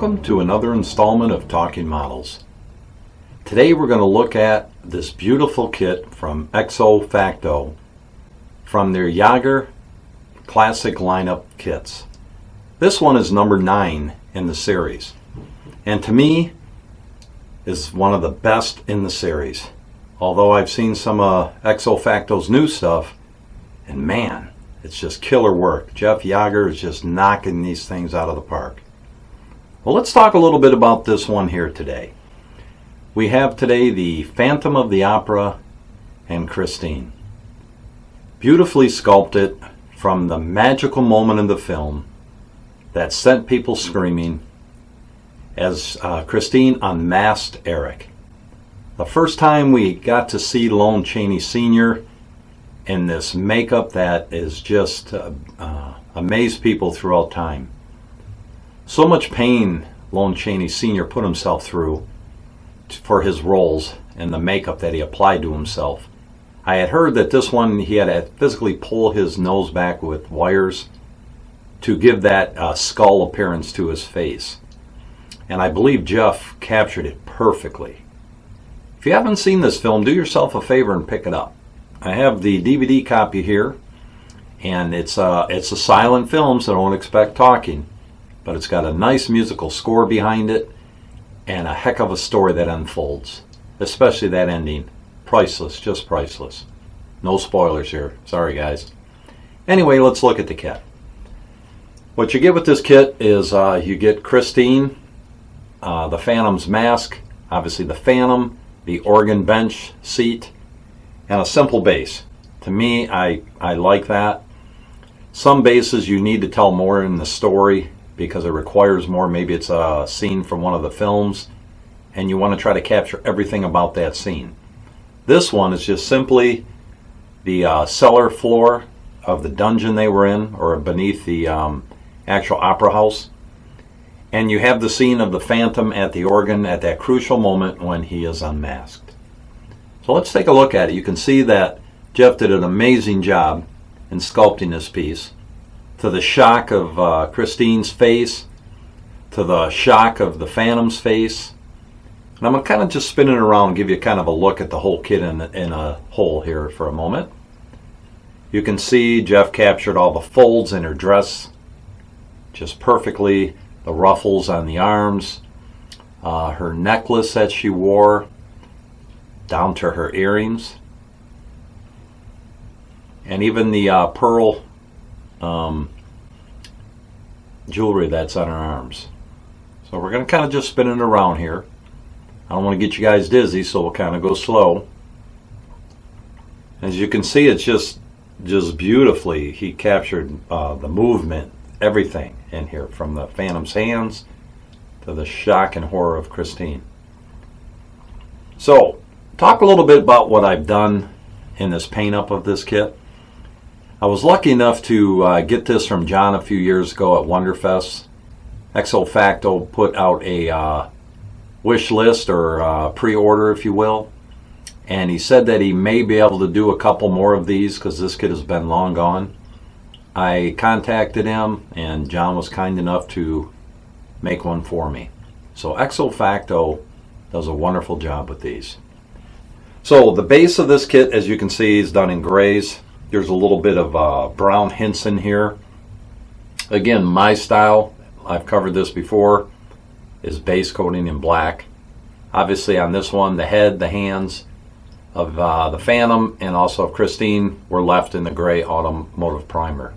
Welcome to another installment of Talking Models. Today we're going to look at this beautiful kit from XO Facto from their Yagher Classic lineup kits. This one is number 9 in the series, and to me is one of the best in the series. Although I've seen some XO Facto's new stuff, and man, it's just killer work. Jeff Yagher is just knocking these things out of the park. Well, let's talk a little bit about this one here today. We have today the Phantom of the Opera and Christine. Beautifully sculpted from the magical moment in the film that sent people screaming as Christine unmasked Erik. The first time we got to see Lon Chaney Sr. in this makeup that is just amazed people throughout time. So much pain Lon Chaney Sr. put himself through for his roles and the makeup that he applied to himself. I had heard that this one he had to physically pull his nose back with wires to give that skull appearance to his face. And I believe Jeff captured it perfectly. If you haven't seen this film, do yourself a favor and pick it up. I have the DVD copy here, and it's a silent film, so don't expect talking. But it's got a nice musical score behind it and a heck of a story that unfolds, especially that ending. Priceless, just priceless. No spoilers here, sorry guys. Anyway, let's look at the kit. What you get with this kit is you get Christine, the Phantom's mask, obviously the Phantom, the organ bench seat, and a simple base. To me, I like that. Some bases you need to tell more in the story because it requires more. Maybe it's a scene from one of the films and you want to try to capture everything about that scene. This one is just simply the cellar floor of the dungeon they were in, or beneath the actual opera house. And you have the scene of the Phantom at the organ at that crucial moment when he is unmasked. So let's take a look at it. You can see that Jeff did an amazing job in sculpting this piece. To the shock of Christine's face, to the shock of the Phantom's face. And I'm going to kind of just spin it around and give you kind of a look at the whole kit in a whole here for a moment. You can see Jeff captured all the folds in her dress just perfectly. The ruffles on the arms, her necklace that she wore, down to her earrings, and even the pearl jewelry that's on her arms. So we're going to kind of just spin it around here. I don't want to get you guys dizzy, so we'll kind of go slow. As you can see, it's just beautifully, he captured the movement, everything in here, from the Phantom's hands to the shock and horror of Christine. So, talk a little bit about what I've done in this paint up of this kit. I was lucky enough to get this from John a few years ago at Wonderfest. XO Facto put out a wish list, or pre-order if you will, and he said that he may be able to do a couple more of these because this kit has been long gone. I contacted him and John was kind enough to make one for me. So XO Facto does a wonderful job with these. So the base of this kit, as you can see, is done in grays. There's a little bit of brown hints in here. Again, my style, I've covered this before, is base coating in black. Obviously on this one, the head, the hands of the Phantom and also of Christine were left in the gray automotive primer.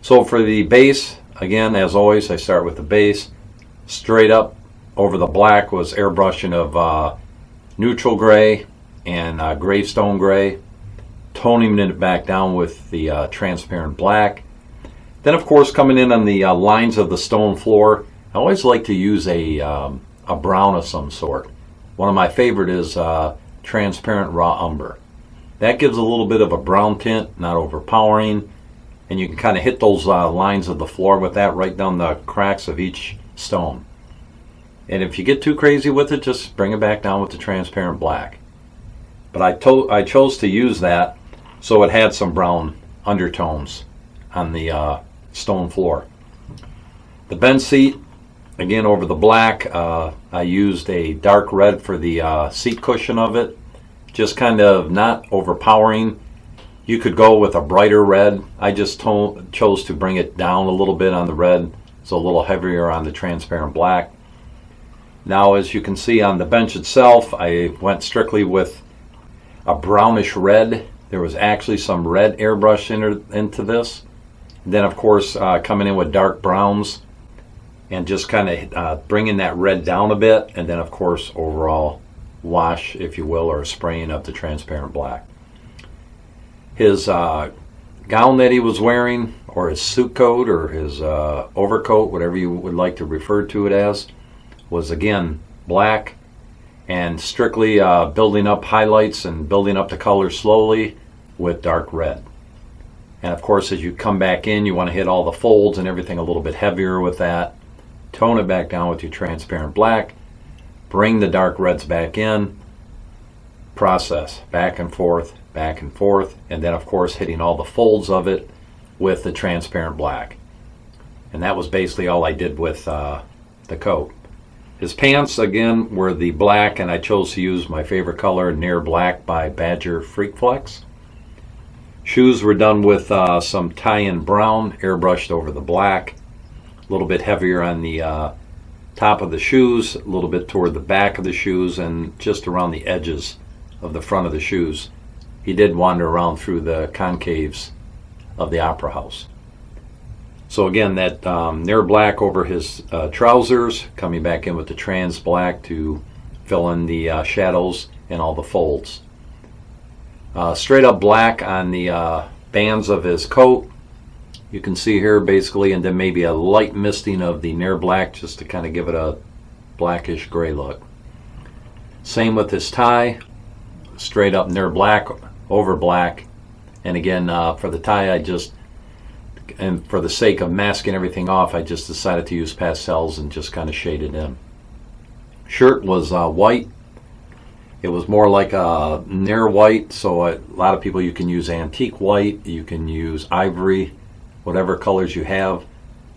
So for the base, again, as always, I start with the base. Straight up over the black was airbrushing of neutral gray and gravestone gray, toning it back down with the transparent black. Then of course, coming in on the lines of the stone floor, I always like to use a brown of some sort. One of my favorite is transparent raw umber. That gives a little bit of a brown tint, not overpowering, and you can kind of hit those lines of the floor with that right down the cracks of each stone. And if you get too crazy with it, just bring it back down with the transparent black. But I chose to use that so it had some brown undertones on the stone floor. The bench seat, again, over the black, I used a dark red for the seat cushion of it. Just kind of not overpowering. You could go with a brighter red. I just chose to bring it down a little bit on the red. It's a little heavier on the transparent black. Now, as you can see on the bench itself, I went strictly with a brownish red. There was actually some red airbrush into this. Then, of course, coming in with dark browns and just kind of bringing that red down a bit. And then, of course, overall wash, if you will, or spraying of the transparent black. His gown that he was wearing, or his suit coat, or his overcoat, whatever you would like to refer to it as, was again black, and strictly building up highlights and building up the color slowly with dark red. And of course, as you come back in, you want to hit all the folds and everything a little bit heavier with that. Tone it back down with your transparent black. Bring the dark reds back in. Process back and forth, and then of course hitting all the folds of it with the transparent black. And that was basically all I did with the coat. His pants, again, were the black, and I chose to use my favorite color, Near Black by Badger Freak Flex. Shoes were done with some tie-in brown, airbrushed over the black. A little bit heavier on the top of the shoes, a little bit toward the back of the shoes, and just around the edges of the front of the shoes. He did wander around through the concaves of the Opera House. So again, that Near Black over his trousers, coming back in with the trans black to fill in the shadows and all the folds. Straight up black on the bands of his coat. You can see here basically, and then maybe a light misting of the Near Black just to kind of give it a blackish gray look. Same with his tie. Straight up Near Black over black. And again, for the tie, and for the sake of masking everything off, I just decided to use pastels and just kind of shade it in. Shirt was white. It was more like a near white, so a lot of people, you can use antique white, you can use ivory, whatever colors you have.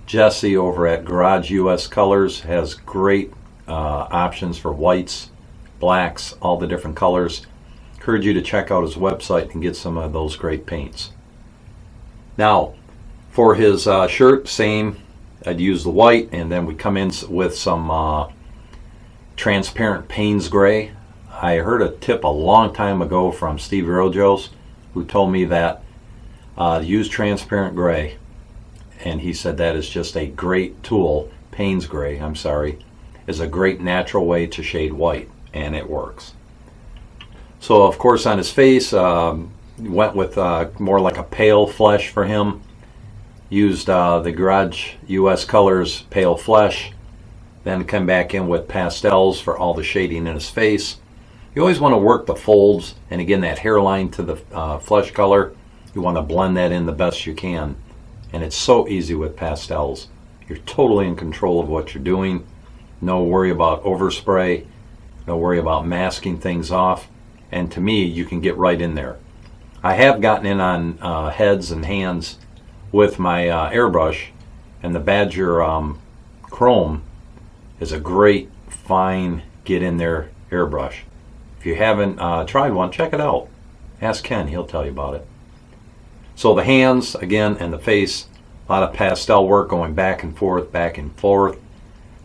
Jesse over at Garage US Colors has great options for whites, blacks, all the different colors. Encourage you to check out his website and get some of those great paints. Now, for his shirt, same. I'd use the white, and then we come in with some transparent Payne's gray. I heard a tip a long time ago from Steve Rojos, who told me that use transparent gray, and he said that is just a great tool. Payne's gray, I'm sorry, is a great natural way to shade white, and it works. So of course on his face, went with more like a pale flesh for him. Used the Garage US Colors Pale Flesh, then come back in with pastels for all the shading in his face. You always want to work the folds, and again that hairline to the flesh color, you want to blend that in the best you can. And it's so easy with pastels. You're totally in control of what you're doing. No worry about overspray, no worry about masking things off, and to me you can get right in there. I have gotten in on heads and hands with my airbrush, and the Badger Krome is a great, fine, get in there airbrush. If you haven't tried one, check it out. Ask Ken, he'll tell you about it. So the hands, again, and the face, a lot of pastel work going back and forth, back and forth.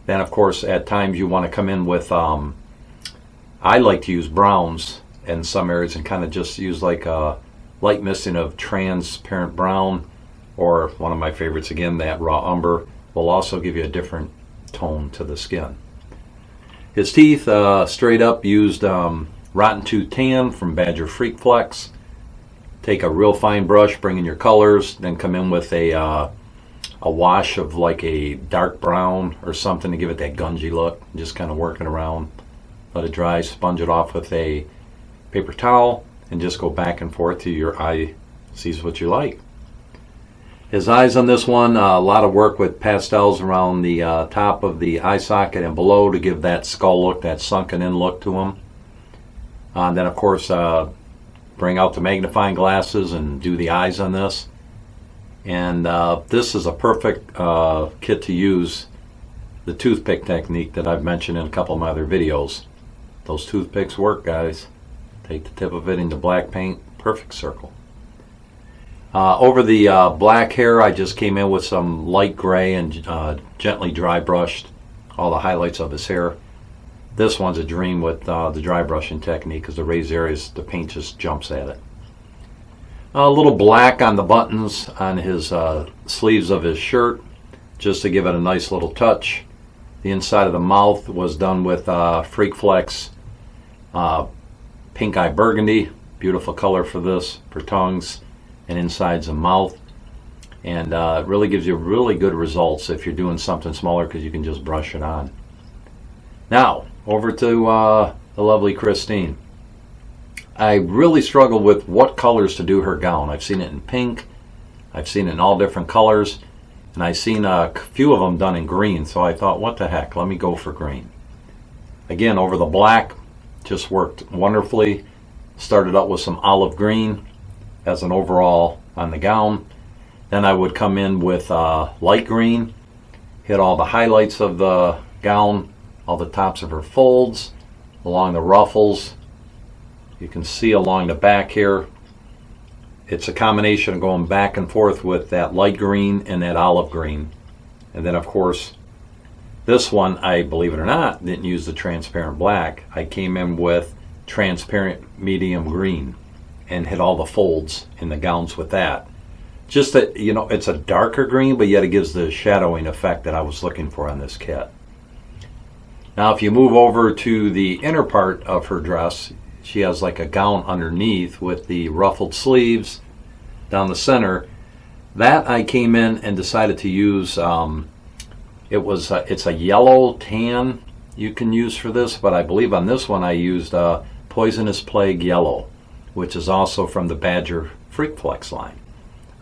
Then, of course, at times you want to come in with, I like to use browns in some areas and kind of just use like a light misting of transparent brown, or one of my favorites, again, that raw umber will also give you a different tone to the skin. His teeth, straight up used Rotten Tooth Tan from Badger Freak Flex. Take a real fine brush, bring in your colors, then come in with a wash of like a dark brown or something to give it that gungy look. Just kind of working around, let it dry, sponge it off with a paper towel, and just go back and forth till your eye sees what you like. His eyes on this one, a lot of work with pastels around the top of the eye socket and below to give that skull look, that sunken in look to him. And then of course bring out the magnifying glasses and do the eyes on this. And this is a perfect kit to use the toothpick technique that I've mentioned in a couple of my other videos. Those toothpicks work, guys. Take the tip of it into black paint, perfect circle. Over the black hair, I just came in with some light gray and gently dry brushed all the highlights of his hair. This one's a dream with the dry brushing technique, because the raised areas, the paint just jumps at it. A little black on the buttons on his sleeves of his shirt, just to give it a nice little touch. The inside of the mouth was done with Freak Flex Pink Eye Burgundy. Beautiful color for this, for tongues and insides of mouth. And it really gives you really good results if you're doing something smaller, because you can just brush it on. Now, over to the lovely Christine. I really struggled with what colors to do her gown. I've seen it in pink, I've seen it in all different colors, and I've seen a few of them done in green, so I thought, what the heck, let me go for green. Again, over the black, just worked wonderfully. Started out with some olive green as an overall on the gown. Then I would come in with light green, hit all the highlights of the gown, all the tops of her folds, along the ruffles. You can see along the back here, it's a combination of going back and forth with that light green and that olive green. And then of course, this one, I believe it or not, didn't use the transparent black. I came in with transparent medium green and hit all the folds in the gowns with that. Just that, you know, it's a darker green, but yet it gives the shadowing effect that I was looking for on this kit. Now if you move over to the inner part of her dress, she has like a gown underneath with the ruffled sleeves down the center. That I came in and decided to use, it's a yellow tan you can use for this, but I believe on this one I used Poisonous Plague Yellow, which is also from the Badger Freak Flex line.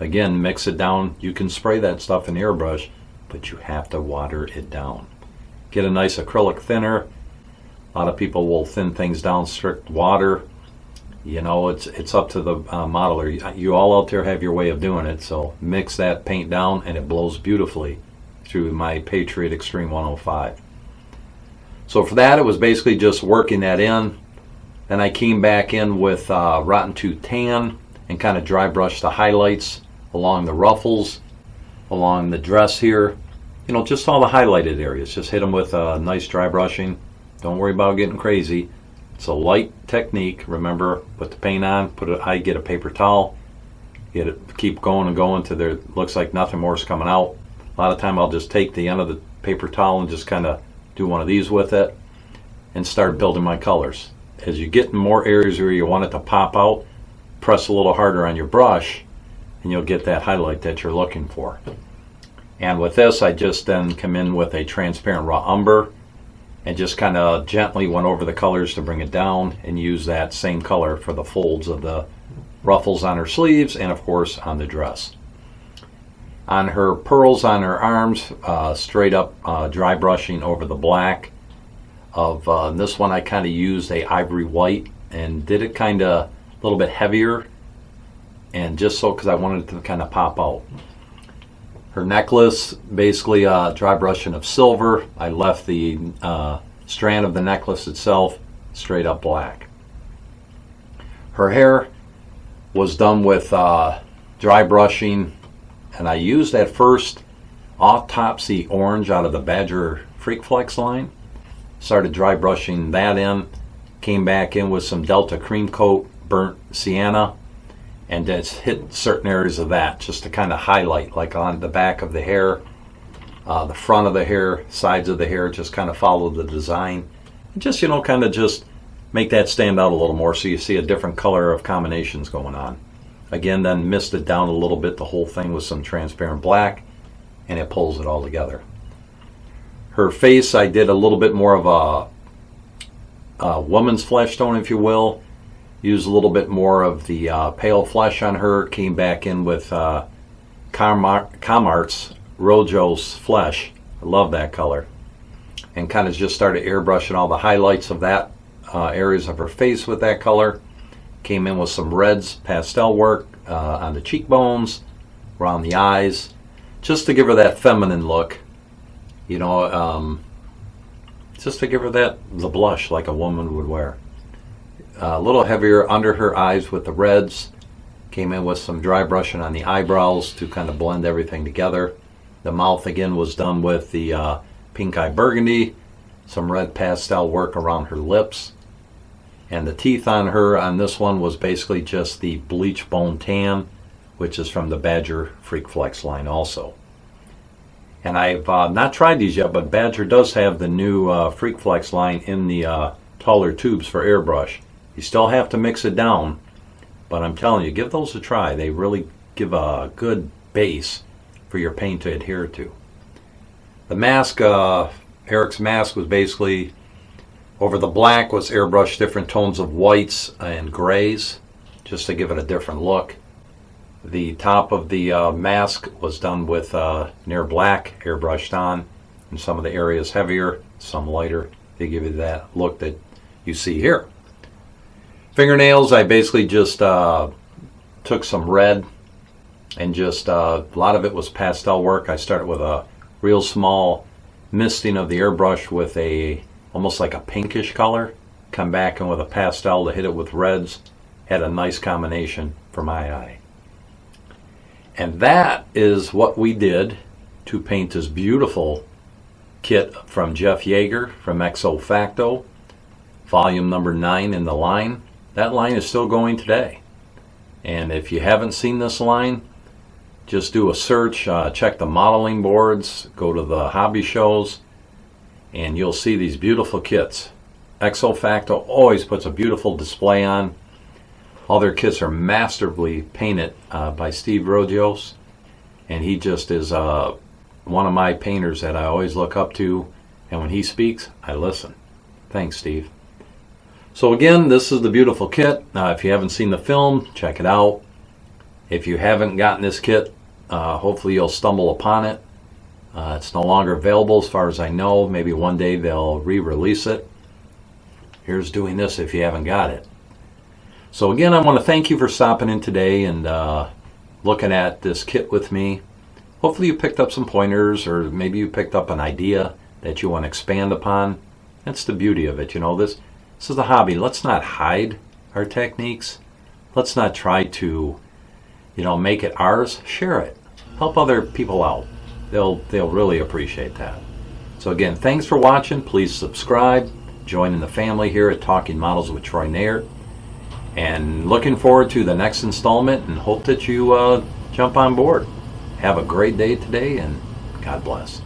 Again, mix it down. You can spray that stuff in airbrush, but you have to water it down. Get a nice acrylic thinner. A lot of people will thin things down strict water. You know, it's up to the modeler. You all out there have your way of doing it, so mix that paint down and it blows beautifully through my Patriot XTREME 105. So for that, it was basically just working that in. Then I came back in with Rotten Tooth Tan and kind of dry brushed the highlights along the ruffles, along the dress here. You know, just all the highlighted areas. Just hit them with a nice dry brushing. Don't worry about getting crazy. It's a light technique. Remember, put the paint on, I get a paper towel, get it, keep going and going till there looks like nothing more is coming out. A lot of time I'll just take the end of the paper towel and just kind of do one of these with it and start building my colors. As you get in more areas where you want it to pop out, press a little harder on your brush and you'll get that highlight that you're looking for. And with this, I just then come in with a transparent raw umber and just kind of gently went over the colors to bring it down and use that same color for the folds of the ruffles on her sleeves and of course on the dress. On her pearls on her arms, straight up dry brushing over the black. Of this one I kind of used a ivory white and did it kind of a little bit heavier, and just so because I wanted it to kind of pop out. Her necklace, basically dry brushing of silver. I left the strand of the necklace itself straight up black. Her hair was done with dry brushing, and I used at first Autopsy Orange out of the Badger Freak Flex line. Started dry brushing that in, came back in with some Delta Cream Coat Burnt Sienna, and just hit certain areas of that just to kind of highlight, like on the back of the hair, the front of the hair, sides of the hair, just kind of follow the design. And just, you know, kind of just make that stand out a little more so you see a different color of combinations going on. Again, then mist it down a little bit, the whole thing with some transparent black, and it pulls it all together. Her face, I did a little bit more of a woman's flesh tone, if you will. Used a little bit more of the pale flesh on her. Came back in with Comart's Rojo's Flesh. I love that color. And kind of just started airbrushing all the highlights of that areas of her face with that color. Came in with some reds, pastel work on the cheekbones, around the eyes, just to give her that feminine look. You know, just to give her the blush like a woman would wear. A little heavier under her eyes with the reds. Came in with some dry brushing on the eyebrows to kind of blend everything together. The mouth again was done with the pink eye burgundy. Some red pastel work around her lips. And the teeth on her on this one was basically just the bleach bone tan, which is from the Badger Freak Flex line also. And I've not tried these yet, but Badger does have the new Freak Flex line in the taller tubes for airbrush. You still have to mix it down, but I'm telling you, give those a try. They really give a good base for your paint to adhere to. The mask, Erik's mask was basically, over the black was airbrushed different tones of whites and grays, just to give it a different look. The top of the mask was done with near black airbrushed on, and some of the areas heavier, some lighter. They give you that look that you see here. Fingernails, I basically just took some red and just a lot of it was pastel work. I started with a real small misting of the airbrush with a almost like a pinkish color. Come back in with a pastel to hit it with reds. Had a nice combination for my eye. And that is what we did to paint this beautiful kit from Jeff Yagher from XO Facto, volume number 9 in the line. That line is still going today. And if you haven't seen this line, just do a search, check the modeling boards, go to the hobby shows, and you'll see these beautiful kits. XO Facto always puts a beautiful display on. All their kits are masterfully painted by Steve Rogios, and he just is one of my painters that I always look up to, and when he speaks, I listen. Thanks, Steve. So again, this is the beautiful kit. If you haven't seen the film, check it out. If you haven't gotten this kit, hopefully you'll stumble upon it. It's no longer available as far as I know. Maybe one day they'll re-release it. Here's doing this if you haven't got it. So again, I want to thank you for stopping in today and looking at this kit with me. Hopefully you picked up some pointers, or maybe you picked up an idea that you want to expand upon. That's the beauty of it. You know, this is the hobby. Let's not hide our techniques. Let's not try to, you know, make it ours. Share it. Help other people out. They'll really appreciate that. So again, thanks for watching. Please subscribe. Join in the family here at Talking Models with Troy Nayert. And looking forward to the next installment, and hope that you jump on board. Have a great day today, and God bless.